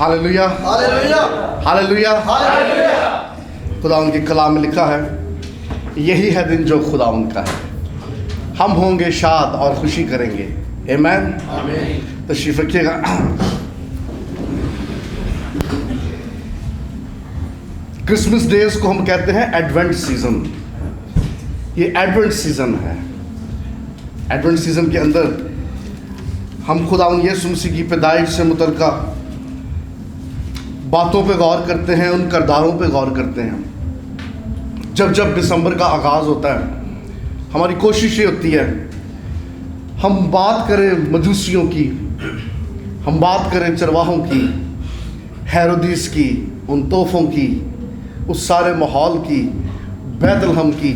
Hallelujah hallelujah hallelujah. Hallelujah. खुदा उनके कलाम में लिखा है, यही है दिन जो खुदा उनका है, हम होंगे शाद और खुशी करेंगे। आमीन। आमीन। तशरीफ रखिएगा। क्रिसमस डेज को हम कहते हैं एडवेंट सीजन। ये एडवेंट सीजन है। एडवेंट सीजन के अंदर हम खुदावंद यीशु मसीह की पैदाइश से मुतल्लिका बातों पे गौर करते हैं, उन किरदारों पे गौर करते हैं। जब जब दिसंबर का आगाज़ होता है, हमारी कोशिश ये होती है हम बात करें मजूसियों की, हम बात करें चरवाहों की, हेरोदीस की, उन तोहफों की, उस सारे माहौल की, बैतलहम की,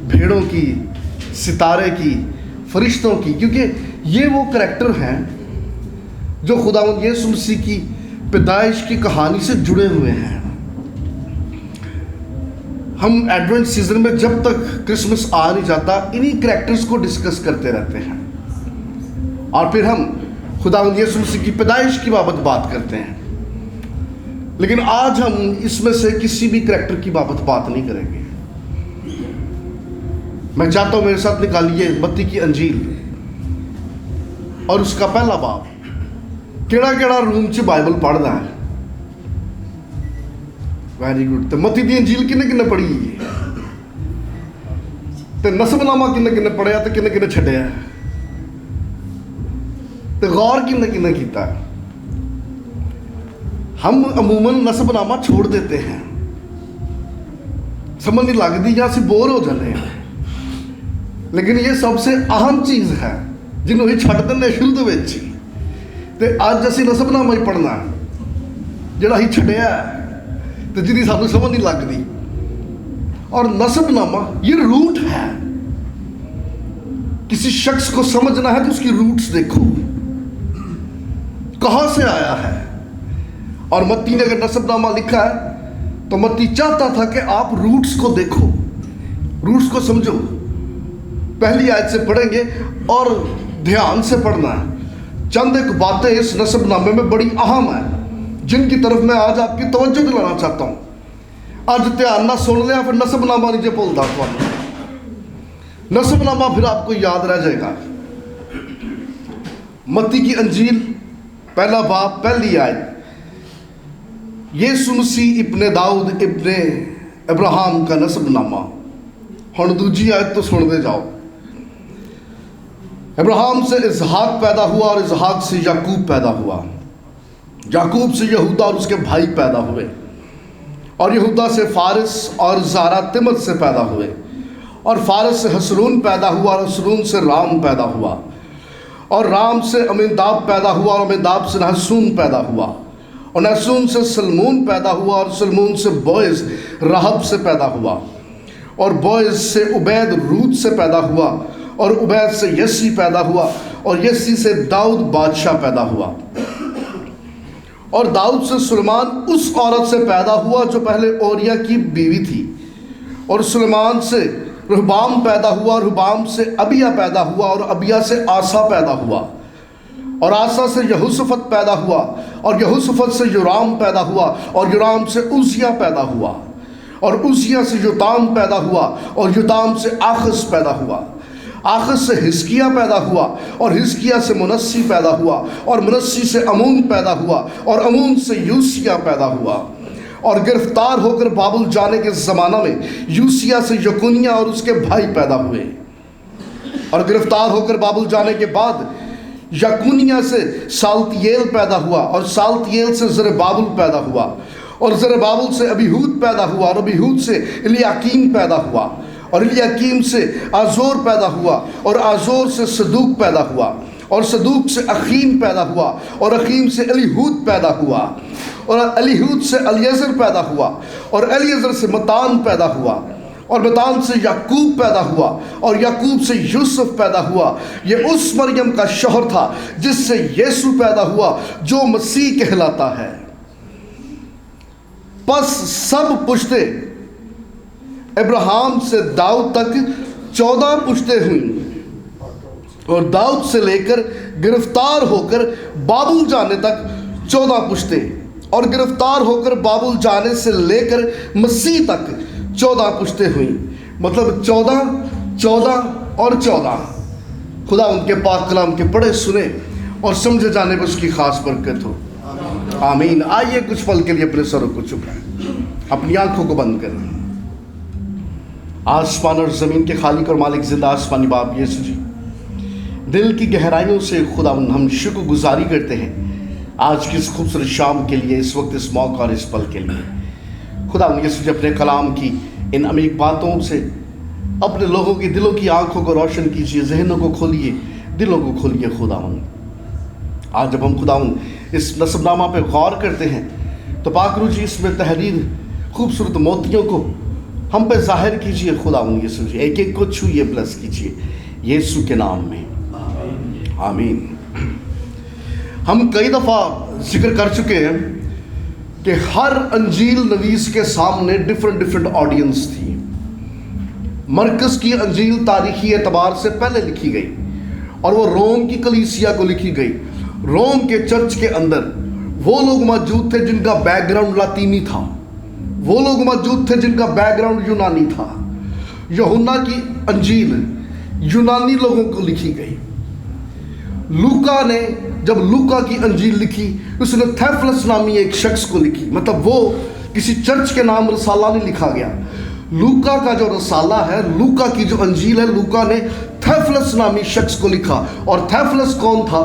भेड़ों की, सितारे की, फरिश्तों की, क्योंकि ये वो करैक्टर हैं जो खुदावंद यीशु मसीह की पैदाइश की कहानी से जुड़े हुए हैं। हम एडवेंट सीजन में जब तक क्रिसमस आ नहीं जाता, इन्हीं करैक्टर्स को डिस्कस करते रहते हैं और फिर हम खुदावंद यीशु मसीह की पैदाइश की बात करते हैं। लेकिन आज हम इसमें से किसी भी करैक्टर की बात नहीं करेंगे। मैं चाहता हूं मेरे साथ निकालिए मत्ती की अंजील और उसका पहला बाब। केड़ा रूम च बाइबल पढ़ना है? Very good. तो मत्ती दी अंजील किन्ने पढ़ी है? तो नसबनामा किन्ने पढ़िया तो किन्ने छड्डिया? तो गौर किन्ने कीता? हम अमूमन नसबनामा छोड़ देते हैं, समझ नहीं लगती या असीं बोर हो जाते हैं। लेकिन ये सबसे अहम चीज़ है जिन्होंने छड्ड दिंदे शुरू दे विच ही। ते अज असीं नसबनामा ही पढ़ना जिहड़ा ही छड्डिया तो जिहदी सानूं समझ नहीं लगती। और नसबनामा ये रूट है। किसी शख्स को समझना है तो उसकी रूट्स देखो, कहाँ से आया है। और मत्ती ने अगर नसबनामा लिखा है तो मत्ती चाहता था कि आप रूट्स को देखो, रूट्स को समझो। पहली आयत से पढ़ेंगे और ध्यान से पढ़ना है। चंद एक बातें इस नसबनामे में बड़ी अहम है जिनकी तरफ मैं आज आपकी तवज्जो दिलाना चाहता हूँ। आज ध्यान ना सुन लिया फिर नसबनामा नहीं जो भूलता तो नसबनामा फिर आपको याद रह जाएगा। मत्ती की अंजील पहला बाब पहली आयत, यीशु मसीह इब्ने दाऊद इब्ने अब्राहम का नसबनामा। हुण दूजी आयत तो सुनते जाओ। अब्राहम से इसहाक पैदा हुआ और इसहाक से याकूब पैदा हुआ, याकूब से यहूदा और उसके भाई पैदा हुए, और यहूदा से फारिस और ज़ारा तिमर से पैदा हुए, और फारिस से हसरून पैदा हुआ और हसरून से राम पैदा हुआ, और राम से अमीनदाब पैदा हुआ और अमीनदाब से नहसून पैदा हुआ, और नहसून से सलमून पैदा हुआ और सलमून से बोएज रहब से पैदा हुआ, और बोएज से उबैद रूत से पैदा हुआ, और उबैद से यसी पैदा हुआ, और यसी से दाऊद बादशाह पैदा हुआ, और दाऊद से सुलेमान उस औरत से पैदा हुआ जो पहले ओरिया की बीवी थी, और सुलेमान से रहबाम पैदा हुआ, और रहबाम से अबिया पैदा हुआ, और अबिया से आसा पैदा हुआ, और आसा से यहोशफत पैदा हुआ, और यहोशफत से योराम पैदा हुआ, और योराम से उजिया पैदा हुआ, और उजिया से योताम पैदा हुआ, और योताम से आखस पैदा हुआ, आखस से हिजकिया पैदा हुआ, और हिजकिया से मुनस्सी पैदा हुआ, और मुनस्सी से अमून पैदा हुआ, और अमून से यूसिया पैदा हुआ, और गिरफ्तार होकर बाबुल जाने के ज़माना में यूसिया से यकुनिया और उसके भाई पैदा हुए, और गिरफ्तार होकर बाबुल जाने के बाद यकुनिया से सालतियेल पैदा हुआ, और सालतियेल से ज़रबाबुल पैदा हुआ, और ज़रबाबुल से अबीहूद पैदा हुआ, और अबीहूद से इलियाकीम पैदा हुआ, और इलियाकीम से आजोर पैदा हुआ, और आजोर से सदूक पैदा हुआ, और सदूक से अखीम पैदा हुआ, और अखीम से अलीहूद पैदा हुआ, और अलीहूद से अलियज़र पैदा हुआ, और अलियज़र से मतान पैदा हुआ, और मतान से याकूब पैदा हुआ, और याकूब से यूसुफ पैदा हुआ। ये उस मरियम का शौहर था जिससे यीशु पैदा हुआ जो मसीह कहलाता है। बस सब पुश्ते अब्राहम से दाऊद तक 14 पुश्तें हुई, और दाऊद से लेकर गिरफ्तार होकर बाबुल जाने तक 14 पुश्तें, और गिरफ्तार होकर बाबुल जाने से लेकर मसीह तक 14 पुश्तें हुई। मतलब 14, 14 और 14। खुदा उनके पाक कलाम के पढ़े सुने और समझे जाने पर उसकी खास बरकत हो। आमीन। आइए कुछ पल के लिए अपने सरों को झुकाएं, अपनी आंखों को बंद करें। आसमान और ज़मीन के खालिक और मालिक जिंदा आसमानी बाप यीशु जी, दिल की गहराइयों से खुदा हम शुक्रगुजारी करते हैं आज की इस खूबसूरत शाम के लिए, इस वक्त, इस मौका और इस पल के लिए। खुदा यीशु जी, अपने कलाम की इन अमीर बातों से अपने लोगों की दिलों की आंखों को रोशन कीजिए, जहनों को खोलिए, दिलों को खोलिए। खुदावन आज जब हम खुदावन इस नसबनामा पे गौर करते हैं तो पाक रूह जी इसमें तहरीर खूबसूरत मोतियों को हम पे जाहिर कीजिए। खुदावन यीशु जी, एक एक को छूइए, ब्लेस कीजिए यीशु के नाम में, आमीन। हम कई दफ़ा जिक्र कर चुके हैं कि हर अंजील नवीस के सामने डिफरेंट ऑडियंस थी। मरकस की अंजील तारीखी एतबार से पहले लिखी गई और वो रोम की कलीसिया को लिखी गई। रोम के चर्च के अंदर वो लोग मौजूद थे जिनका बैकग्राउंड लातीनी था, वो लोग मौजूद थे जिनका बैकग्राउंड यूनानी था। यूहन्ना की अंजील यूनानी लोगों को लिखी गई। लूका ने जब लूका की अंजील लिखी, उसने थेफलस नामी एक शख्स को लिखी। मतलब वो किसी चर्च के नाम रसाला नहीं लिखा गया। लूका का जो रसाला है, लूका की जो अंजील है, लूका ने थेफलस नामी शख्स को लिखा। और थेफलस कौन था?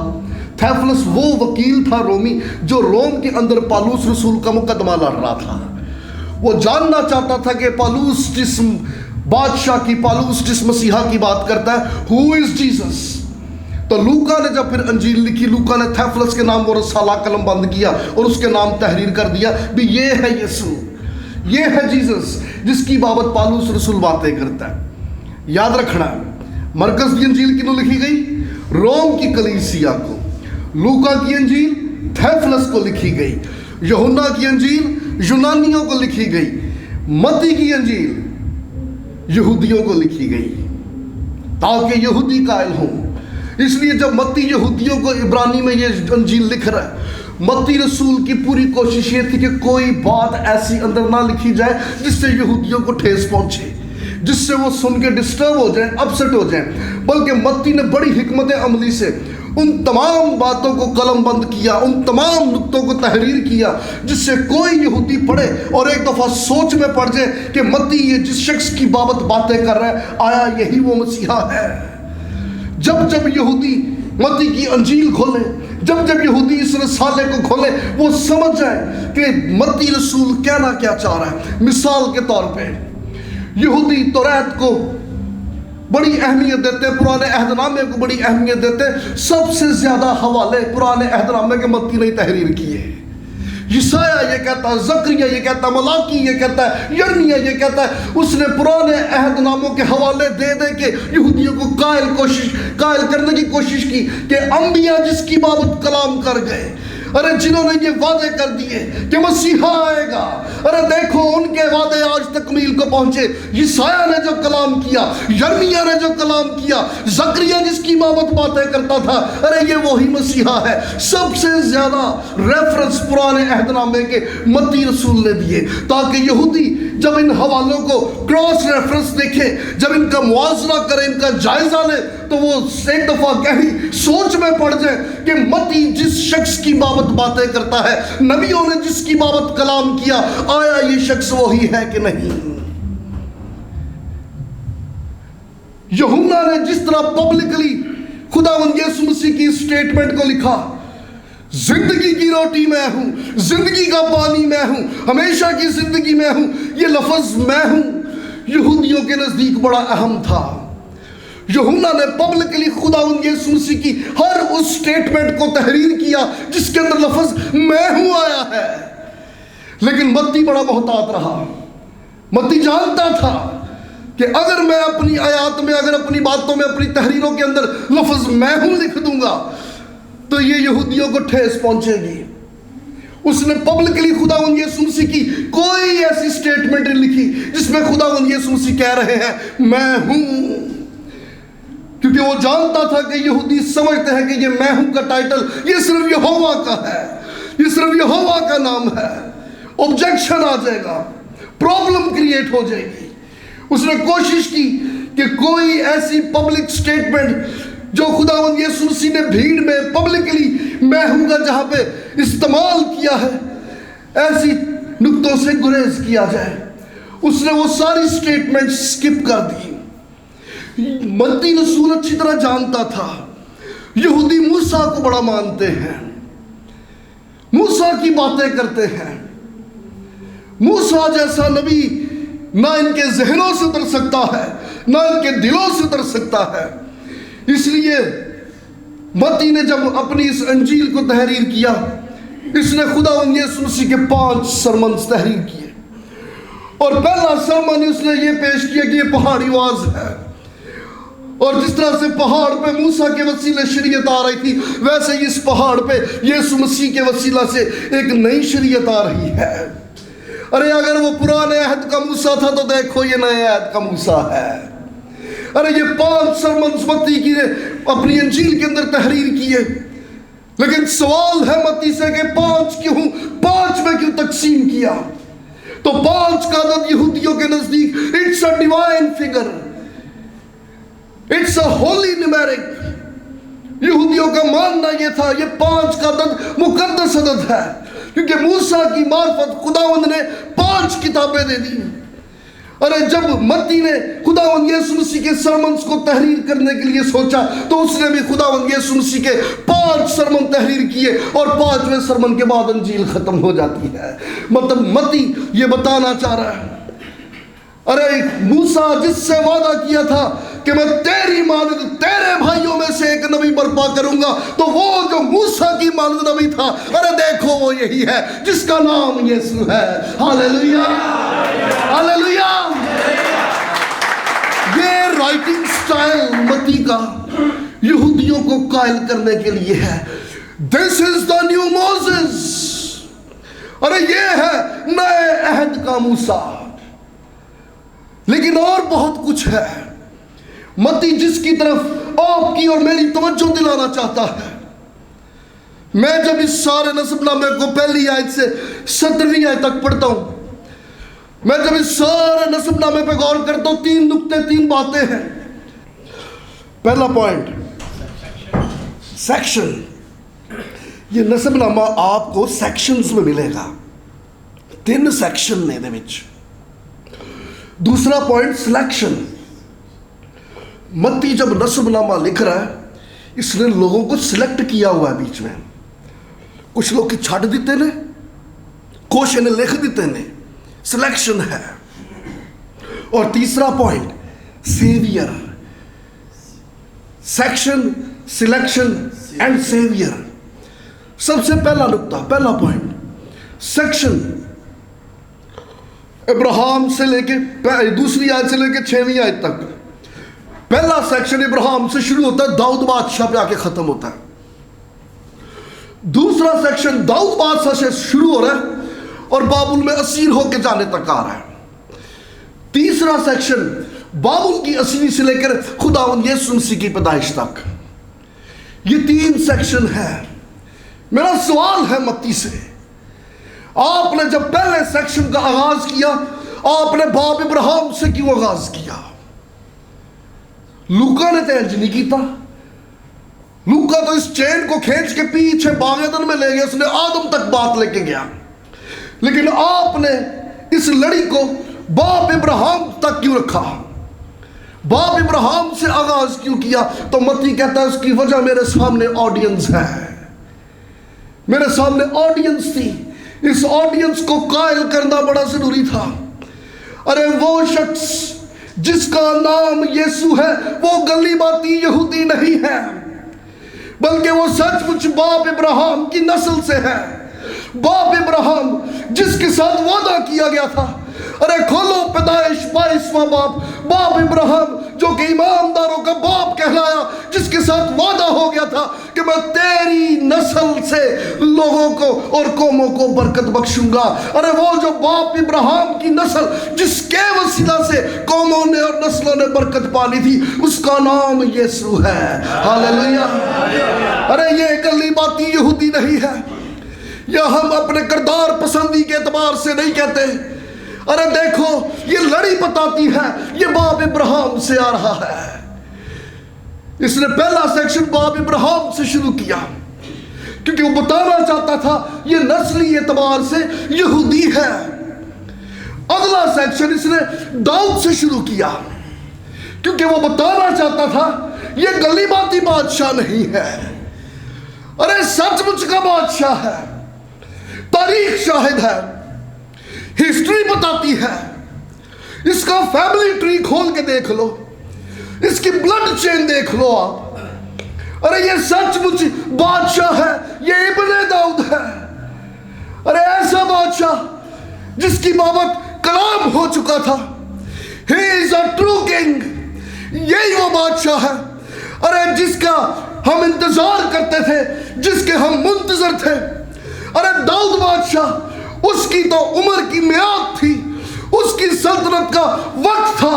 थेफलस वो वकील था रोमी जो रोम के अंदर पालूस रसूल का मुकदमा लड़ रहा था। वो जानना चाहता था कि पालूस जिस बादशाह की, पालूस जिस मसीहा की बात करता है, हु इज जीसस। तो लूका ने जब फिर अंजील लिखी, लूका ने थेफलस के नाम वो रसाला कलम बंद किया और उसके नाम तहरीर कर दिया भी ये है यीशु, ये है जीसस जिसकी बाबत पालूस रसूल बातें करता है। याद रखना, मरकस की अंजील किन्हों लिखी गई? रोम की कलीसिया को। लूका की अंजील थेफलस को लिखी गई। यूहन्ना की अंजील यूनानियों को लिखी गई। मत्ती की अंजील यहूदियों को लिखी गई ताकि यहूदी कायल हों। इसलिए जब मत्ती यहूदियों को इब्रानी में ये अंजील लिख रहा है, मत्ती रसूल की पूरी कोशिश ये थी कि कोई बात ऐसी अंदर ना लिखी जाए जिससे यहूदियों को ठेस पहुंचे, जिससे वो सुन के डिस्टर्ब हो जाए, अपसेट हो जाए। बल्कि मत्ती ने बड़ी हिकमत अमली से उन तमाम बातों को कलम बंद किया, उन तमाम नुक्तों को तहरीर किया जिससे कोई यहूदी पढ़े और एक दफ़ा सोच में पड़ जाए कि मत्ती ये जिस शख्स की बाबत बातें कर रहा है, आया यही वो मसीहा है। जब जब यहूदी मत्ती की अंजील खोले, जब जब यहूदी इस रसाले को खोले, वो समझ जाए कि मत्ती रसूल क्या ना क्या चाह रहा है। मिसाल के तौर पे यहूदी तौरात को बड़ी अहमियत देते, पुराने अहदनामे को बड़ी अहमियत देते। सबसे ज्यादा हवाले पुराने अहदनामे के मत्ती ने तहरीर किए। यशाया ये कहता है, जकरिया ये कहता है, मलाकी ये कहता है, यर्मिया ये कहता है। उसने पुराने अहदनामों के हवाले दे दे के यहूदियों को कायल करने की कोशिश की कि अंबिया जिसकी बाबत कलाम कर गए, अरे जिन्होंने ये वादे कर दिए कि मसीहा आएगा, अरे देखो उनके वादे आज तकमील को पहुंचे। यशाया ने जो कलाम किया, यर्मिया ने जो कलाम किया, जकरिया जिसकी बाबत बातें करता था, अरे ये वही मसीहा है। सबसे ज्यादा रेफरेंस पुराने अहदनामे के मत्ती रसूल ने दिए ताकि यहूदी जब इन हवालों को क्रॉस रेफरेंस देखे, जब इनका मुआवजा करें, इनका जायजा ले, तो वो एक दफा गहरी सोच में पड़ जाए कि मत्ती जिस शख्स की बाबत बातें करता है, नबियों ने जिसकी बाबत कलाम किया, आया ये शख्स वही है कि नहीं। यूहन्ना ने जिस तरह पब्लिकली खुदावंद यीशु मसीह की स्टेटमेंट को लिखा, जिंदगी की रोटी मैं हूं, जिंदगी का पानी मैं हूं, हमेशा की जिंदगी मैं हूं, ये लफ्ज मैं हूं यहूदियों के नजदीक बड़ा अहम था। यूहन्ना ने पब्लिकली खुदावंद यीशु मसीह की हर उस स्टेटमेंट को तहरीर किया जिसके अंदर लफ्ज मैं हूं आया है। लेकिन मत्ती बड़ा मोहतात रहा। मत्ती जानता था कि अगर मैं अपनी आयात में, अगर अपनी बातों में, अपनी तहरीरों के अंदर लफ्ज मैं हूं लिख दूंगा तो ये यहूदियों को ठेस पहुंचेगी। उसने पब्लिकली खुदावंद यीशु मसीह की कोई ऐसी स्टेटमेंट नहीं लिखी जिसमें खुदावंद यीशु मसीह कह रहे हैं मैं हूं, क्योंकि वो जानता था कि यहूदी समझते हैं कि ये मैं हूं का टाइटल ये सिर्फ यहोवा का है। ये सिर्फ यहोवा का नाम है, ऑब्जेक्शन आ जाएगा, प्रॉब्लम क्रिएट हो जाएगी। उसने कोशिश की कि कोई ऐसी पब्लिक स्टेटमेंट जो खुदावंद यीशु मसीह ने भीड़ में पब्लिकली मैं हूंगा जहां पे इस्तेमाल किया है, ऐसी नुक्तों से गुरेज किया जाए। उसने वो सारी स्टेटमेंट स्किप कर दी। मत्ती रसूल अच्छी तरह जानता था, यहूदी मूसा को बड़ा मानते हैं, मूसा की बातें करते हैं। मूसा जैसा नबी ना इनके जहनों से उतर सकता है, ना इनके दिलों से उतर सकता है। इसलिए मत्ती ने जब अपनी इस अंजील को तहरीर किया, इसने खुदावंद यीशु मसीह के 5 सरमन तहरीर किए। और पहला सरमन उसने ये पेश किया कि ये पहाड़ी वाज है, और जिस तरह से पहाड़ पे मूसा के वसीले शरीयत आ रही थी, वैसे इस पहाड़ पे यीशु मसीह के वसीला से एक नई शरीयत आ रही है। अरे अगर वो पुराने अहद का मूसा था तो देखो ये नए अहद का मूसा है। अरे ये 5 सरमन मत्ती की ने अपनी अंजील के अंदर तहरीर किए, लेकिन सवाल है मत्ती से कि 5 क्यों, 5 में क्यों तकसीम किया? तो 5 का अदद यहूदियों के नजदीक it's a divine figure, it's a Holi numeric. यहूदियों का मानना यह था ये 5 का अदद मुकद्दस अदद है, क्योंकि मूसा की मार्फत खुदावंद ने 5 किताबें दे दी। अरे जब मत्ती ने खुदावंद यीशु मसीह के सरमन्स को तहरीर करने के लिए सोचा, तो उसने भी खुदावंद यीशु मसीह के 5 सरमन तहरीर किए, और 5वें सरमन के बाद अंजील खत्म हो जाती है। मतलब मत्ती ये बताना चाह रहा है, अरे मूसा जिससे वादा किया था कि मैं तेरी मानद तेरे भाइयों में से एक नबी बर्पा करूंगा, तो वो जो मूसा की मानद नबी था, अरे देखो वो यही है जिसका नाम यीशु है। Hallelujah, hallelujah. ये राइटिंग स्टाइल मत्ती का यहूदियों को कायल करने के लिए है। This is the new Moses, अरे ये है नए अहद का मूसा। लेकिन और बहुत कुछ है। मत्ती जिसकी तरफ आपकी और मेरी तवज्जो दिलाना चाहता है, मैं जब इस सारे नस्बनामे को पहली आयत से 17वीं आयत तक पढ़ता हूं, मैं जब इस सारे नस्बनामे पे गौर करता हूं, 3 नुक्ते 3 बातें हैं। पहला पॉइंट, सेक्शन। ये नस्बनामा आपको सेक्शंस में मिलेगा, 3 सेक्शन ने दे विच। दूसरा पॉइंट, सिलेक्शन। मत्ती जब नस्बनामा लिख रहा है, इसने लोगों को सिलेक्ट किया हुआ है बीच में। कुछ लोग की छाट देते ने, कुछ इन्हें लिख देते ने, सिलेक्शन है। और तीसरा point, saviour. Section, selection and saviour. सबसे पहला नुक्ता, पहला पॉइंट, सेक्शन। इब्राहिम से लेके दूसरी आयत से लेके 6वीं आयत तक पहला सेक्शन इब्राहिम से शुरू होता है, दाऊद बादशाह पे आके खत्म होता है। दूसरा सेक्शन दाऊद बादशाह से शुरू हो रहा है और बाबुल में असीर होके जाने तक आ रहा है। तीसरा सेक्शन बाबुल की असीरी से लेकर खुदावंद यीशु मसीह की पैदाइश तक। ये 3 सेक्शन है। मेरा सवाल है मत्ती से, आपने जब पहले सेक्शन का आगाज किया, आपने बाप इब्राहिम से क्यों आगाज किया? लूका ने तो इंज नहीं किया। लूका तो इस चेन को खींच के पीछे बागेदन में ले गया, उसने आदम तक बात लेके गया। लेकिन आपने इस लड़ी को बाप इब्राहिम तक क्यों रखा? बाप इब्राहिम से आगाज क्यों किया? तो मत्ती कहता है उसकी वजह मेरे सामने ऑडियंस है, मेरे सामने ऑडियंस थी। इस ऑडियंस को कायल करना बड़ा जरूरी था। अरे वो शख्स जिसका नाम यीशु है, वो गली बाती यहूदी नहीं है, बल्कि वो सचमुच बाप इब्राहिम की नस्ल से है। बाप इब्राहिम जिसके साथ वादा किया गया था। अरे खोलो पैदाइश 22वां बाप इब्राहिम जो कि ईमानदारों का बाप कहलाया, जिसके साथ वादा हो गया था कि मैं तेरी नस्ल से लोगों को और कौमों को बरकत बख्शूंगा। अरे वो जो बाप इब्राहिम की नस्ल जिसके वसीला से कौमों ने और नस्लों ने बरकत पाली थी, उसका नाम यीशु है। हालेलुया। अरे ये गली बाती यहूदी नहीं है, या हम अपने किरदार पसंदी के एतबार से नहीं कहते। अरे देखो ये लड़ी बताती है, ये बाप इब्राहिम से आ रहा है। इसने पहला सेक्शन बाप इब्राहिम से शुरू किया क्योंकि वो बताना चाहता था ये नस्ली एतबार से यहूदी है। अगला सेक्शन इसने दाऊद से शुरू किया क्योंकि वो बताना चाहता था ये गलीबाती बादशाह नहीं है, अरे सचमुच का बादशाह है। तारीख शाहिद है, हिस्ट्री बताती है, इसका फैमिली ट्री खोल के देख लो, इसकी ब्लड चेन देख लो आप। अरे ये सचमुच बादशाह है, ये इब्ने दाऊद है। अरे ऐसा बादशाह जिसकी बाबत कलाम हो चुका था, ही इज अ ट्रू किंग। यही वो बादशाह है, अरे जिसका हम इंतजार करते थे, जिसके हम मुंतजर थे। अरे दाऊद बादशाह, उसकी तो उम्र की मियाद थी, उसकी सल्तनत का वक्त था,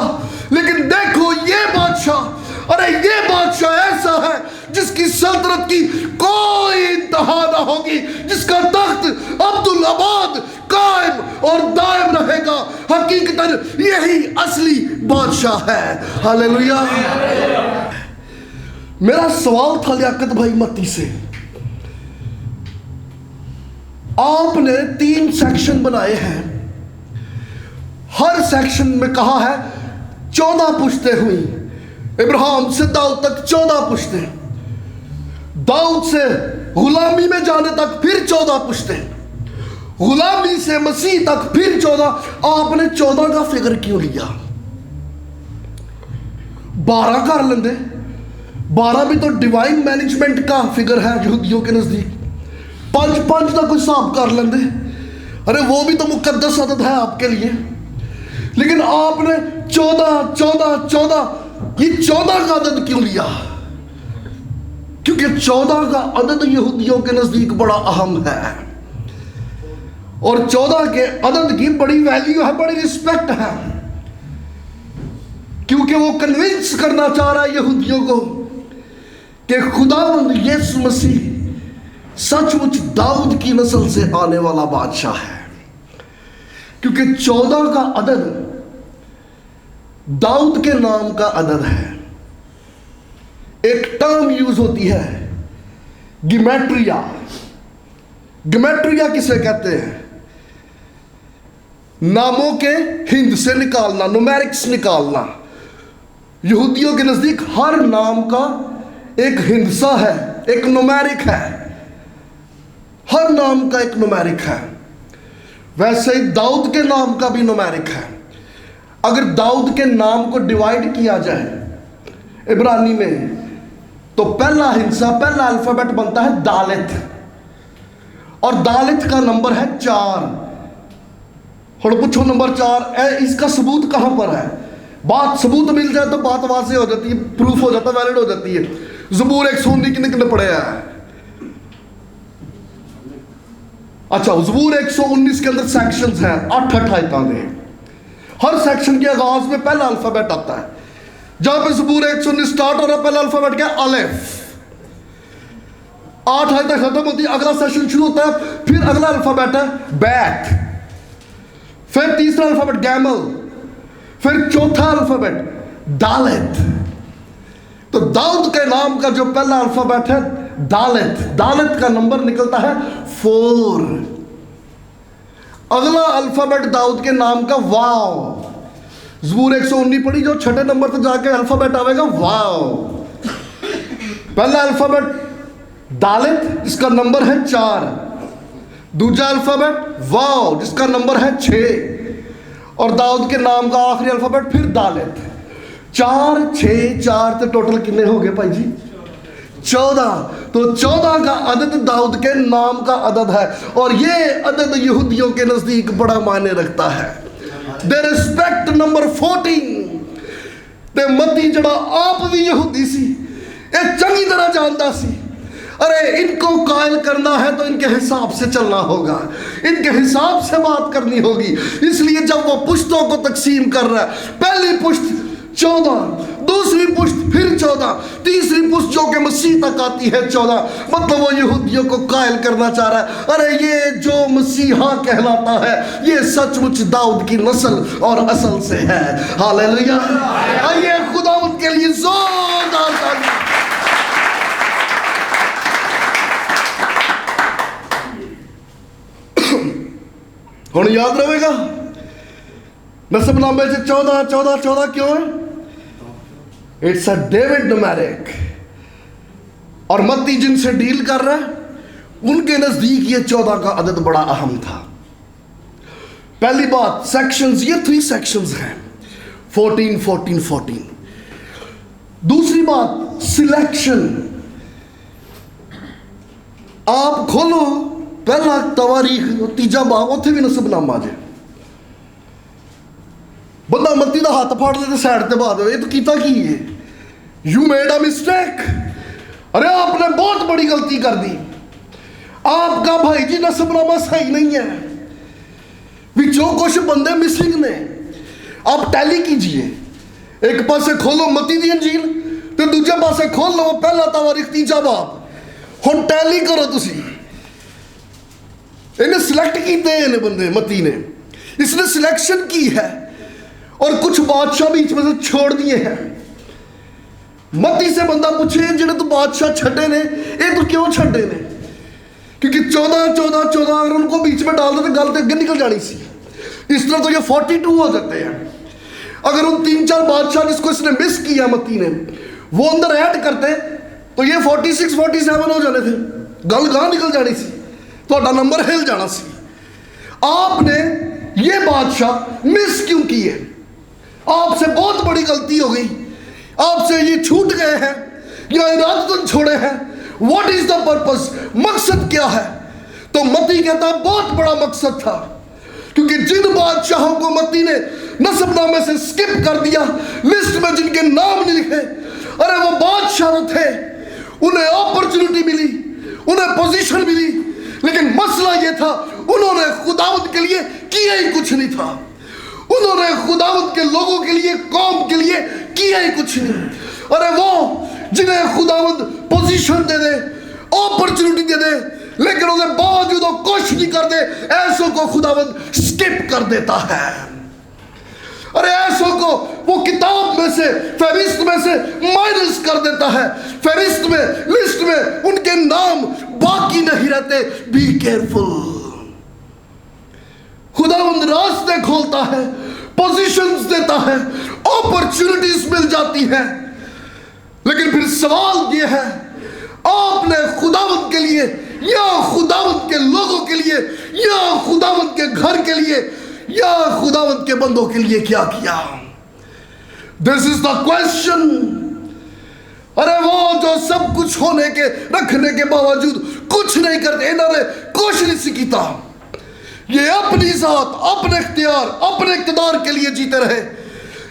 लेकिन देखो ये बादशाह, अरे ये बादशाह ऐसा है जिसकी सल्तनत की कोई इंतहा ना होगी, जिसका तख्त अब्दुल अबाद कायम और दायम रहेगा। हकीकतन यही असली बादशाह है। हालेलुया। मेरा सवाल था लियाकत भाई मत्ती से, आपने 3 सेक्शन बनाए हैं, हर सेक्शन में कहा है 14 पुश्तें हुई, इब्राहिम से दाऊद तक 14 पुश्तें, दाऊद से गुलामी में जाने तक फिर 14 पुश्तें, गुलामी से मसीह तक फिर 14। आपने 14 का फिगर क्यों लिया? 12 कर लेंदे, 12 भी तो डिवाइन मैनेजमेंट का फिगर है यहूदियों के नजदीक। 5 का कोई हिसाब कर लेंदे, अरे वो भी तो मुकद्दस अदद है आपके लिए। लेकिन आपने 14 ये 14 का अदद क्यों लिया? क्योंकि 14 का अदद यहूदियों के नजदीक बड़ा अहम है, और 14 के अदद की बड़ी वैल्यू है, बड़ी रिस्पेक्ट है, क्योंकि वो कन्विंस करना चाह रहा है यहूदियों को कि खुदावंद यीशु मसीह सचमुच दाऊद की नस्ल से आने वाला बादशाह है। क्योंकि 14 का अदद दाऊद के नाम का अदद है। एक टर्म यूज होती है गिमेट्रिया। गिमेट्रिया किसे कहते हैं? नामों के हिंद से निकालना, न्यूमेरिक्स निकालना। यहूदियों के नजदीक हर नाम का एक हिंसा है, एक न्यूमेरिक है, हर नाम का एक न्यूमेरिक है। वैसे ही दाऊद के नाम का भी न्यूमेरिक है। अगर दाऊद के नाम को डिवाइड किया जाए इब्रानी में, तो पहला हिंसा, पहला अल्फाबेट बनता है दालेत, और दालेत का नंबर है 4। और पूछो नंबर 4 इसका सबूत कहां पर है? बात सबूत मिल जाए तो बात वाज़े हो जाती है, प्रूफ हो जाता है, वैलिड हो जाती है। ज़बूर 119 कितने पढ़े हैं? अच्छा, ज़बूर 119 के अंदर सेक्शंस हैं, 8 आयतां हैं। हर सेक्शन के आगाज में पहला अल्फाबेट आता है। जहां पे ज़बूर 119 स्टार्ट हो रहा है, पहला अल्फाबेट क्या? अलेफ। 8 आयतें खत्म होती है, अगला सेक्शन शुरू होता है, फिर अगला अल्फाबेट है बैत, फिर तीसरा अल्फाबेट गैमल, फिर चौथा अल्फाबेट दालेत। तो दाऊद के नाम का जो पहला अल्फाबेट है दालेत, दालेत का नंबर निकलता है 4। अगला अल्फाबेट दाऊद के नाम का वाव। ज़बूर 119 पढ़ी, जो 6ठे नंबर पर जाके अल्फाबेट आएगा वाव। पहला अल्फाबेट दालेत जिसका नंबर है 4, दूसरा अल्फाबेट वाव जिसका नंबर है 6, और दाऊद के नाम का आखिरी अल्फाबेट फिर दालेत। 4 6 4 तो टोटल कितने हो गए भाई जी? 14। तो 14 का अदद दाऊद के नाम का अदद है, और ये अदद यहूदियों के नजदीक बड़ा मायने रखता है। They respect number 14। ते मती जड़ा आप भी यहूदी सी, ये चंगी तरह जानता सी, अरे इनको कायल करना है तो इनके हिसाब से चलना होगा, इनके हिसाब से बात करनी होगी। इसलिए जब वो पुश्तों को तकसीम कर रहा है, पहली पुश्त 14, दूसरी पुश्त फिर 14, तीसरी पुश्त जो कि मसीह तक आती है 14। मतलब वो यहूदियों को कायल करना चाह रहा है, अरे ये जो मसीहा कहलाता है ये सचमुच दाऊद की नस्ल और असल से है। हालेलुया। आइए खुदावंद के लिए जोरदार ताली। हुण याद रहेगा नसबनामे से 14 14 14 क्यों है? It's a David numeric. और मत्ती जिनसे डील कर रहा है उनके नजदीक ये 14 का अदद बड़ा अहम था। पहली बात, सेक्शंस, ये 3 सेक्शंस हैं, 14 14 14। दूसरी बात, सिलेक्शन। आप खोलो पहला तवारीख 3 बाब, उत्थे भी नसबनामा जे। बंदा मत्ती का हाथ फाड़ ले साइड से बहा दे, ये तो कीता की है? You made a mistake. अरे आपने बहुत बड़ी गलती कर दी, आपका भाई जी नसबनामा सही नहीं है, जो कुछ बंदे मिसिंग ने। आप टैली कीजिए, एक पासे खोलो मत्ती दी अंजील तो दूजे पासे खोल लो पहला तवारीख 3 बाब। हुण टैली करो तुसी। इन्हें सिलेक्ट किए इन्हें बंदे, मत्ती ने इसने सिलेक्शन की है और कुछ बादशाह बीच में से छोड़ दिए हैं। मत्ती से बंदा पूछे जिन्हें तो बादशाह छड़े ने, ये तो क्यों छड़े ने? क्योंकि 14 14 14 अगर उनको बीच में डाल देते गल तो अगे निकल जानी सी। इस तरह तो ये 42 हो जाते हैं। अगर उन 3-4 बादशाह जिसको इसने मिस किया मत्ती ने वो अंदर ऐड करते तो ये 46 47 हो जाने थे, गल गां निकल जानी सी, तो नंबर हिल जाना सी। आपने ये बादशाह मिस क्यों किए? आपसे बहुत बड़ी गलती हो गई, आपसे ये छूट गए हैं या इरादतन छोड़े हैं। What is the purpose? मकसद क्या है? तो मत्ती कहता बहुत बड़ा मकसद था, क्योंकि जिन बादशाहों को मत्ती ने नसबनामे से स्किप कर दिया, लिस्ट में जिनके नाम नहीं लिखे, अरे वो बादशाह थे, उन्हें अपॉर्चुनिटी मिली, उन्हें पोजीशन मिली, लेकिन मसला ये था उन्होंने खुदावंद के लिए किया ही कुछ नहीं था। उन्होंने खुदावंद के लोगों के लिए, कौम के लिए किया ही कुछ नहीं। अरे वो जिन्हें खुदावंद पोजीशन दे दे, अपॉर्चुनिटी दे दे, लेकिन उसके बावजूद वो कुछ नहीं कर दे, ऐसों को खुदावंद स्किप कर देता है। अरे ऐसों को वो किताब में से, फहरिस्त में से माइनस कर देता है। फहरिस्त में, लिस्ट में उनके नाम बाकी नहीं रहते। Be careful. खुदावंद रास्ते खोलता है, पोजीशंस देता है, अपॉर्चुनिटीज मिल जाती है, लेकिन फिर सवाल यह है आपने खुदावंद के लिए या खुदावंद के लोगों के लिए या खुदावंद के घर के लिए या खुदावंद के बंदों के लिए क्या किया? This is the question. अरे वो जो सब कुछ होने के, रखने के बावजूद कुछ नहीं करते, इन्होंने कुछ नहीं सीखा। ये अपनी जात, अपने इख्तियार, अपने इक़्तिदार के लिए जीते रहे,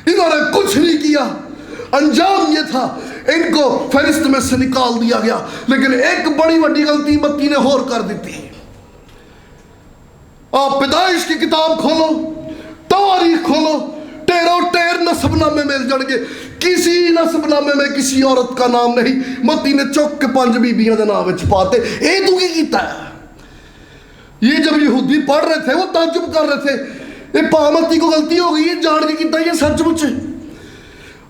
इन्होंने कुछ नहीं किया। अंजाम ये था इनको फहरिस्त में से निकाल दिया गया। लेकिन एक बड़ी बड़ी गलती मत्ती ने और कर दी थी। आप पैदाइश की किताब खोलो, तवारीख खोलो, टेरो टेर नसबनामे मिल जाएंगे, किसी नसबनामे में किसी औरत का नाम नहीं। मत्ती ने चौक के 5 बीबियां के नाम पाते। ये तू की कीता है? ये जब यहूदी पढ़ रहे थे वो ताज्जुब कर रहे थे, ये पामती को गलती हो गई, ये जान के कितना, ये सचमुच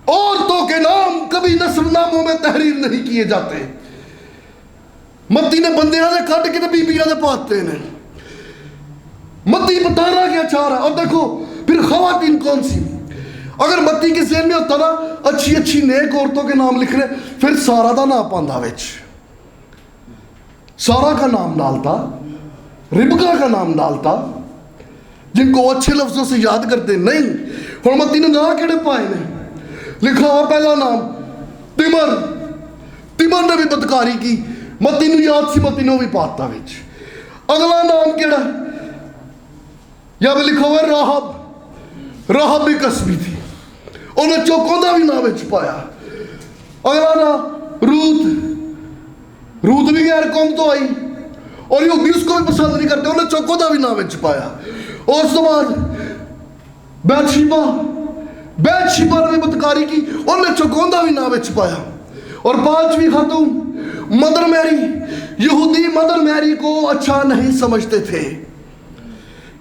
औरतों के नाम कभी नस्बनामों में तहरीर नहीं किए जाते। मत्ती ने बंदियां से कट के बीबियां से पाते ने। मत्ती बताना क्या चाह रहा है? और देखो फिर खवातीन कौन सी? अगर मत्ती के ज़हन में होता ना अच्छी अच्छी नेक औरतों के नाम लिख रहे, फिर सारा का नाम पांदा विच, सारा का नाम डालता, रिबका का नाम डालता, जिनको अच्छे लफ्जों से याद करते नहीं। हुण मत्ती ने ना केड़े पाए ने? लिखा हुआ पहला नाम तिमर, तिमर ने भी बदकारी की, मत्ती नूं याद सी, मत्ती ने भी पाता विच। अगला नाम केड़ा? या भी लिखा हुआ राहब, राहब भी कसबी थी, उन्हें चौकों का भी नाम विच पाया। अगला नाम रूत, रूत भी गैर कौम तो आई और यहूदी उसको भी पसंद नहीं करते, उन्हें चौकों का भी नाम विच पाया। और उसके बाद बैतशेबा, बैतशेबा ने भी बदकारी की, उन्हें चौकोंदा भी ना विच पाया। और पांचवी खातून मदर मैरी, यहूदी मदर मैरी को अच्छा नहीं समझते थे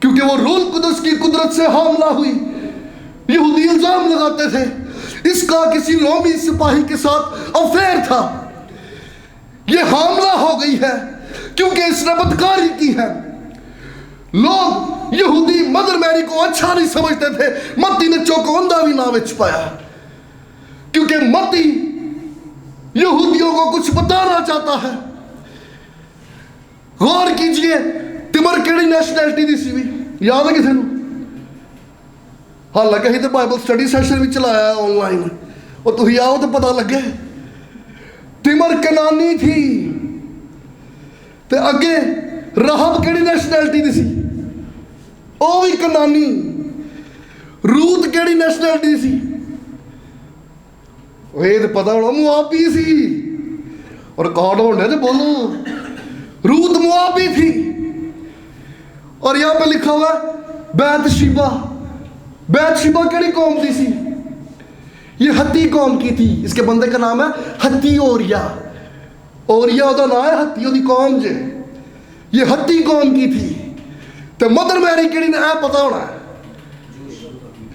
क्योंकि वो रूह कुदस की कुदरत से हामला हुई। यहूदी इल्जाम लगाते थे इसका किसी रोमी सिपाही के साथ अफेयर था, ये हामला हो गई है क्योंकि इसने बदकारी की है। लोग यहूदी मदर मैरी को अच्छा नहीं समझते थे। मत्ती ने चौकोंदा भी ना विच पाया क्योंकि मत्ती यहूदियों को कुछ बताना चाहता है। गौर कीजिए, तिमर केड़ी नैशनैलिटी दी सी भी याद है किसी को? हालांकि अभी तो बाइबल स्टडी सैशन भी चलाया ऑनलाइन, और तुम आओ तो पता लगे। तिमर कनानी थी, ते अगे रहब केड़ी नैशनैलिटी दी सी? ओ भी कनानी। रूत केड़ी नैशनैलिटी दी सी? ये तो पता होना, मुआबी सी। और रिकॉर्ड होने तो बोलो, रूत मुआबी थी। और यहां पे लिखा हुआ बैतशेबा। बैतशेबा केड़ी कौम दी सी? ये हत्ती कौम की थी। इसके बंदे का नाम है हत्ती ओरिया। ओरिया ओदा नाम है, हत्ती ओदी कौम जे। ये हत्ती कौम की थी। तो मदर मैरी केड़ी ने पता होना है?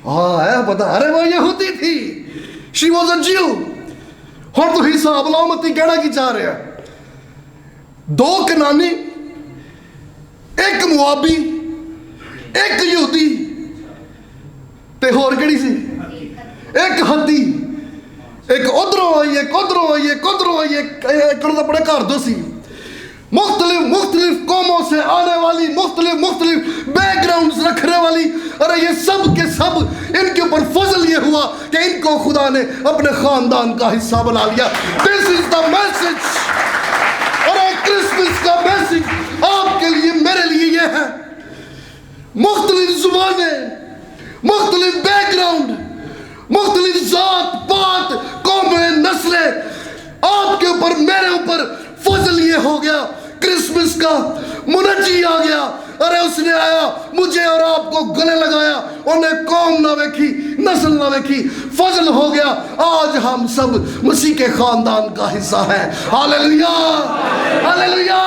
हाँ है पता। अरे वो यहूदी थी, शी वॉज अ ज्यू। हुण तुसीं हिसाब लाओ मत्ती कहना की चाह रहा है। दो कनानी, एक मुआबी, एक यहूदी, ते होर केड़ी सी? एक हत्ती। एक उधरों आई, एक उधरों आई, एक उधरों आई, एक अपने घर दो सी। मुख्तलिफ कौमों से आने वाली, मुख्तलिफ बैकग्राउंड रखने वाली। अरे ये सब के सब इनके ऊपर फजल ये हुआ कि इनको खुदा ने अपने खानदान का हिस्सा बना लिया। This is the message. अरे क्रिसमस का मैसेज आपके लिए, मेरे लिए ये है। मुख्तलिफ जुबानें, मुख्तलिफ बैकग्राउंड, मुख्तलिफ जात पात, कौमें, नस्लें, आपके ऊपर मेरे ऊपर फजल ये हो गया। क्रिसमस का मुनज्जी आ गया। अरे उसने आया, मुझे और आपको गले लगाया। उन्हें कौम ना देखी, नस्ल ना देखी, फजल हो गया। आज हम सब मसीह के खानदान का हिस्सा है। Hallelujah, hallelujah.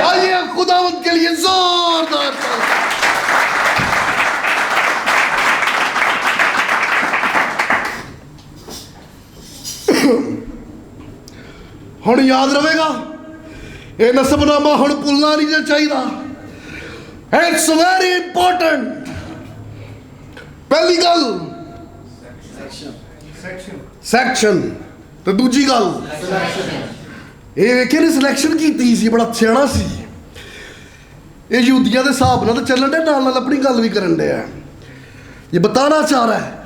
आइए खुदावंद के लिए जोरदार हुण याद रहेगा, ये नसबनामा हुण भुलना नहीं चाहिए। It's very important. पहली गल सैक्शन, तो दूजी गल ये वेखे ने सिलेक्शन की सी, बड़ा सियाना सी। ये यहूदियों के हिसाब नाल चलन डे, नाल अपनी गल भी करन डे। ये बताना चाह रहा है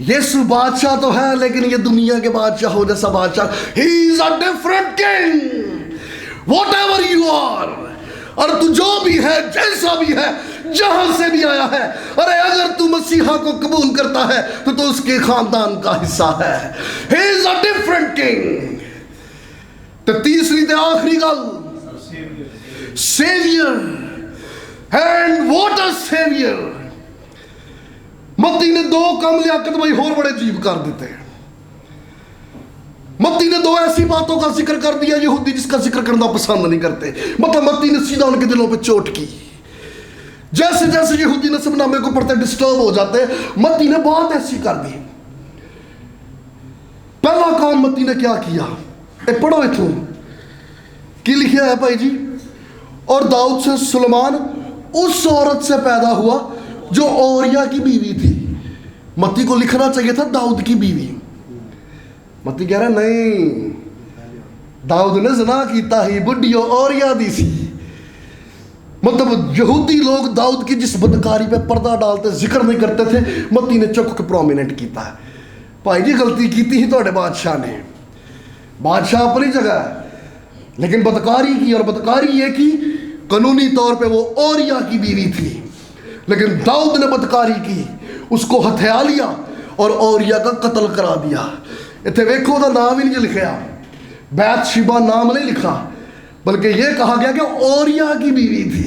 यीशु बादशाह तो है, लेकिन ये दुनिया के बादशाह हो जैसा बादशाह। He is a different king, whatever you are. और तू जो भी है, जैसा भी है, जहां से भी आया है, अरे अगर तू मसीहा को कबूल करता है तो तू उसके खानदान का हिस्सा है। He is a different king. तो तीसरी ते आखिरी गल, saviour. And what a saviour. मत्ती ने दो कम लियाकत भाई होर बड़े अजीब कर देते हैं। मत्ती ने दो ऐसी बातों का जिक्र कर दिया यहूदी जिसका जिक्र करना पसंद नहीं करते। मतलब मत्ती ने सीधा उनके दिलों पे चोट की। जैसे जैसे यहूदी नस्बनामे को पढ़ते डिस्टर्ब हो जाते, मत्ती ने बात ऐसी कर दी। पहला काम मत्ती ने क्या किया, पढ़ो इथों की लिखा है भाई जी। और दाऊद से सुलेमान उस औरत से पैदा हुआ जो ओरिया की बीवी थी। मत्ती को लिखना चाहिए था दाऊद की बीवी। मत्ती कह रहा नहीं, दाऊद ने ज़ना कीता ही, बुढ़ियो ओरिया दी सी। मतलब यहूदी लोग दाऊद की जिस बदकारी पे पर्दा डालते, जिक्र नहीं करते थे, मत्ती ने चुक के प्रोमिनेंट किया है। भाई जी गलती की ही थोड़े बादशाह ने। बादशाह अपनी जगह है, लेकिन बदकारी की। और बदकारी ये की कानूनी तौर पे वो ओरिया की बीवी थी, लेकिन दाऊद ने बदकारी की, उसको हथिया लिया और ओरिया का कत्ल करा दिया। इतने वेखो का नाम ही नहीं लिखा, बैतशेबा नाम नहीं लिखा, बल्कि यह कहा गया कि ओरिया की बीवी थी।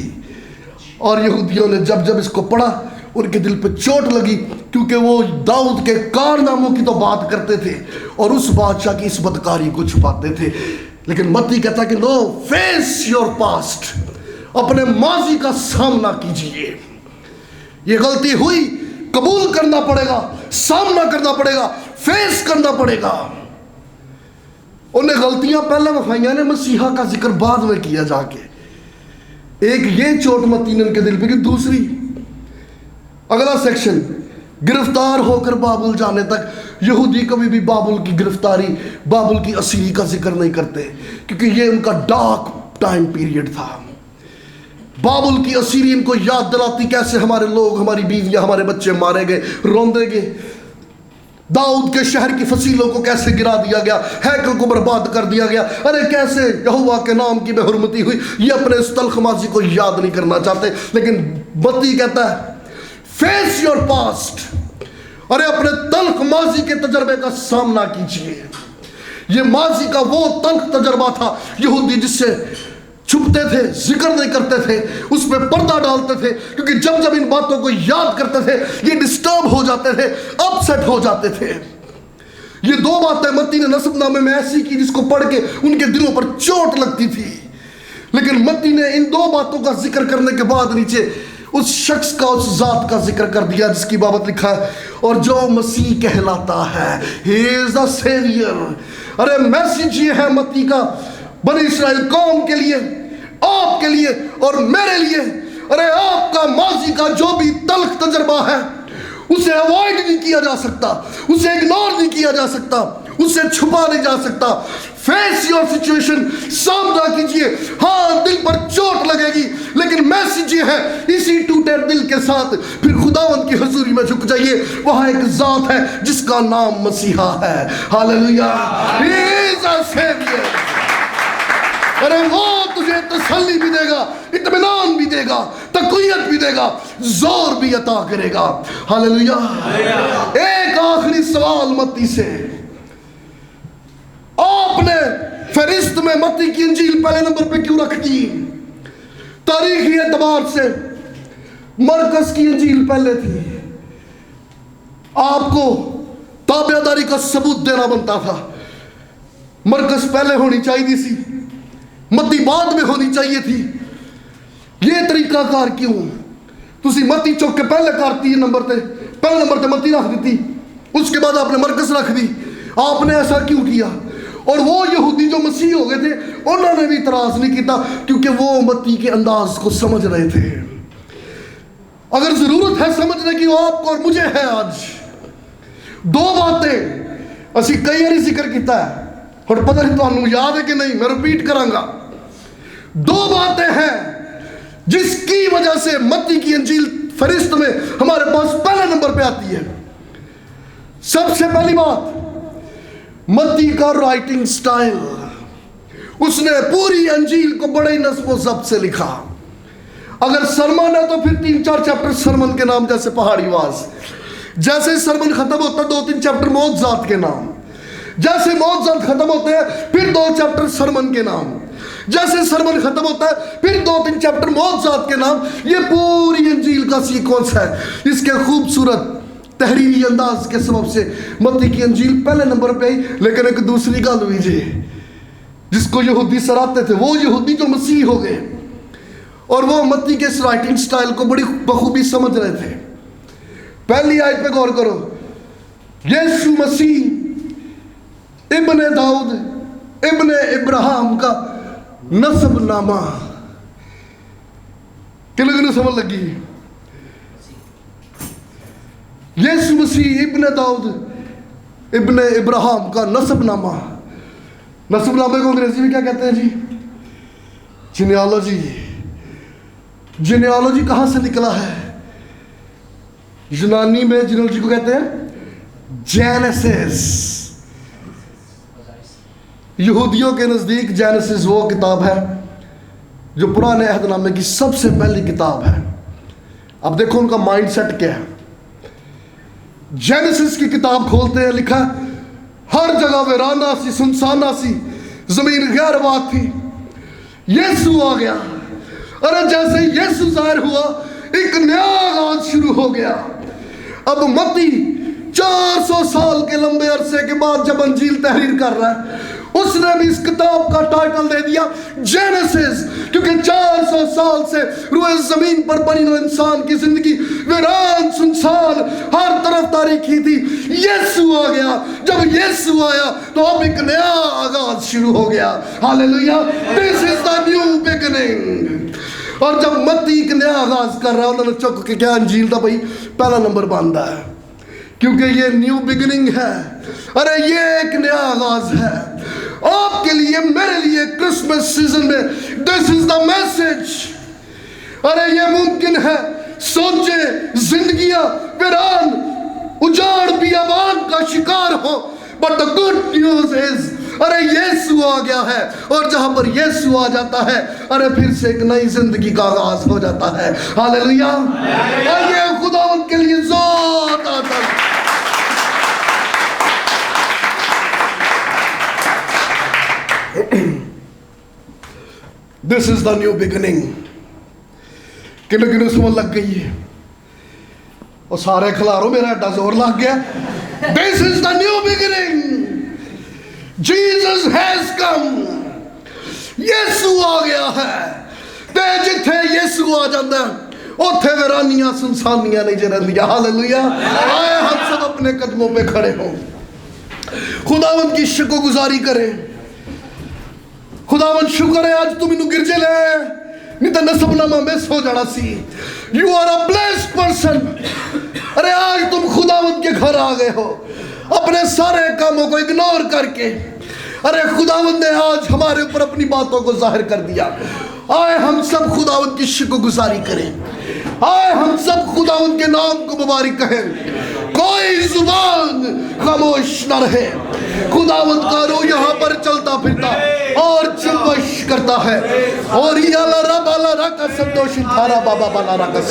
और यहूदियों ने जब जब इसको पढ़ा, उनके दिल पे चोट लगी, क्योंकि वो दाऊद के कारनामों की तो बात करते थे और उस बादशाह की इस बदकारी को छुपाते थे। लेकिन मत्ती कहता कि नो, फेस योर पास्ट, अपने माजी का सामना कीजिए। ये गलती हुई, कबूल करना पड़ेगा, सामना करना पड़ेगा, फेस करना पड़ेगा। उन्हें गलतियां पहले वफाइया ने, मसीहा का जिक्र बाद में किया जाके। एक ये चोट मत्ती ने उनके दिल पे की। दूसरी, अगला सेक्शन, गिरफ्तार होकर बाबुल जाने तक। यहूदी कभी भी बाबुल की गिरफ्तारी, बाबुल की असीरी का जिक्र नहीं करते, क्योंकि ये उनका डार्क टाइम पीरियड था। बाबुल की असीरी इनको याद दिलाती कैसे हमारे लोग, हमारी बीवियां, हमारे बच्चे मारे गए, रोंदे गए। दाऊद के शहर की फसीलों को कैसे गिरा दिया गया, हैकल को बर्बाद कर दिया गया। अरे कैसे यहोवा के नाम की बेहुरमती हुई। ये अपने इस तल्ख माजी को याद नहीं करना चाहते। लेकिन मत्ती कहता है फेस योर पास्ट, अरे अपने तल्ख माजी के तजर्बे का सामना कीजिए। ये माजी का वो तल्ख तजर्बा था, यहूदी जिससे छुपते थे, जिक्र नहीं करते थे, उस पर पर्दा डालते थे, क्योंकि जब जब इन बातों को याद करते थे ये डिस्टर्ब हो जाते थे, अपसेट हो जाते थे। ये दो बातें मत्ती ने नसबनामे में ऐसी की जिसको पढ़ के उनके दिलों पर चोट लगती थी। लेकिन मत्ती ने इन दो बातों का जिक्र करने के बाद नीचे उस शख्स का, उस जात का जिक्र कर दिया जिसकी बाबत लिखा है, और जो मसीह कहलाता है, ही इज द सेवियर। अरे मैसेज ये है मत्ती का बनी इस्राएल कौम के लिए, आपके लिए और मेरे लिए। अरे आपका माजी का जो भी तल्ख तजर्बा है उसे अवॉइड नहीं किया जा सकता, उसे इग्नोर नहीं किया जा सकता, उसे छुपा नहीं जा सकता। फेस योर सिचुएशन, सामना कीजिए। हाँ, दिल पर चोट लगेगी, लेकिन मैसेज ये है, इसी टूटे दिल के साथ फिर खुदावंद की हुजूरी में झुक जाइए। वहां एक जात है जिसका नाम मसीहा है। Hallelujah, he is a saviour. अरे वो तुझे तसल्ली भी देगा, इत्मीनान भी देगा, तक़वियत भी देगा, जोर भी अता करेगा। हालेलुया। एक आखिरी सवाल मत्ती से, आपने फहरिस्त में मत्ती की इंजील पहले नंबर पे क्यों रख दी? तारीखी एतबार से मरकस की इंजील पहले थी। आपको ताबेदारी का सबूत देना बनता था। मरकस पहले होनी चाहिए थी, मत्ती बाद में होनी चाहिए थी। ये तरीकाकार क्यों? तुसी मत्ती चौक के पहले करती नंबर ते, पहले नंबर ते मत्ती रख दी, उसके बाद आपने मरकस रख दी। आपने ऐसा क्यों किया? और वो यहूदी जो मसीह हो गए थे उन्होंने भी इतराज नहीं किया, क्योंकि वो मत्ती के अंदाज को समझ रहे थे। अगर जरूरत है समझने की, वो आपको और मुझे है। आज दो बातें असी कई बार जिक्र किया है, और पता नहीं तुहानू याद है कि नहीं, मैं रिपीट करांगा। दो बातें हैं जिसकी वजह से मत्ती की इंजील फरिश्त में हमारे पास पहले नंबर पे आती है। सबसे पहली बात, मत्ती का राइटिंग स्टाइल। उसने पूरी अंजील को बड़े नस्ब ज़ब्त से लिखा। अगर सरमन है तो फिर 3-4 चैप्टर सरमन के नाम, जैसे पहाड़ी वाज। जैसे सरमन खत्म होता है 2-3 चैप्टर मौजज़ात के नाम। जैसे मौजज़ात खत्म होते हैं फिर 2 चैप्टर सरमन के नाम। जैसे सरमन खत्म होता है फिर 2-3 चैप्टर मौजज़ात के नाम। ये पूरी इंजील का सीक्वेंस है। इसके खूबसूरत तहरीरी अंदाज के सबब से मत्ती की अंजील पहले नंबर पे आई। लेकिन एक दूसरी गल हुई जी, जिसको यहूदी सराहते थे, वो यहूदी जो मसीह हो गए और वो मत्ती के इस राइटिंग स्टाइल को बड़ी बखूबी समझ रहे थे। पहली आयत पे गौर करो, यीशु मसीह इब्ने दाऊद इब्ने इब्राहिम का नसबनामा। किन समझ लगी? यीशु मसीह इब्ने दाऊद इब्ने इब्राहिम का नसबनामा। नसबनामे को अंग्रेजी में क्या कहते हैं जी? जीनियोलॉजी। जीनियोलॉजी कहाँ से निकला है? यूनानी में जीनियोलॉजी को कहते हैं जेनेसिस। यहूदियों के नज़दीक जेनेसिस वो किताब है जो पुराने अहदनामे की सबसे पहली किताब है। अब देखो उनका माइंड सेट क्या है। जेनेसिस की किताब खोलते हैं, लिखा हर जगह वीराना सी, सुनसाना सी, जमीन गैरबाद थी। यीशु आ गया। अरे जैसे यीशु जाहिर हुआ, एक नया आगाज शुरू हो गया। अब मत्ती 400 साल के लंबे अरसे के बाद जब अंजील तहरीर कर रहा है, उसने भी इस किताब का टाइटल दे दिया जेनेसिस, क्योंकि 400 साल से रुए जमीन पर बनी हुई इंसान की जिंदगी वीरान सुनसान, हर तरफ तारीखी थी। यीशु आ गया, जब यीशु आया तो अब एक नया आगाज शुरू हो गया। Hallelujah, this is the new beginning. और जब मत्ती एक नया आगाज कर रहा है, उन्होंने चुक के क्या अंजील का भाई पहला नंबर बांधा है, क्योंकि ये न्यू बिगिनिंग है। अरे ये एक नया आगाज है आपके लिए, मेरे लिए। क्रिसमस सीजन में दिस इज द मैसेज। अरे ये मुमकिन है सोचे जिंदगियां वीरान उजाड़ बियाबान का शिकार हो, but the good news is अरे यीशु आ गया है, और जहां पर यीशु आ जाता है अरे फिर से एक नई जिंदगी का आगाज हो जाता है। हालेलुया, आइए खुदावंद के लिए जोर आता है। This is the new beginning. किन्ने किन्ने समझ लग गई है? और सारे खिलारो, मेरा एडा जोर लग गया। This is the new beginning, Jesus has come. Yeshu आ गया है। ते जिथे यीशु आ जाता है उथे वीरानियां सुनसानियां नहीं रहंदियां। हालेलुया, आए हम सब अपने कदमों पे खड़े हों, खुदावंद की शुक्रगुजारी करें। खुदावन शुक्र है आज तू मैनू गिरजे ले, नहीं तो नसबनामा मिस हो जाना सी। You are a blessed person. अरे आज तुम खुदावन के घर आ गए हो अपने सारे कामों को इग्नोर करके। अरे खुदावन ने आज हमारे ऊपर अपनी बातों को जाहिर कर दिया। आए हम सब खुदावन की शुक्रगुजारी करें, आए हम सब खुदावन के नाम को मुबारक कहें। कोई जुबान खामोश न रहे। खुदावंद का रूह यहाँ पर चलता फिरता और जुम्बिश करता है। और ये अल्लाह रब अल्लाह का संतोष धारा बाबा बाला का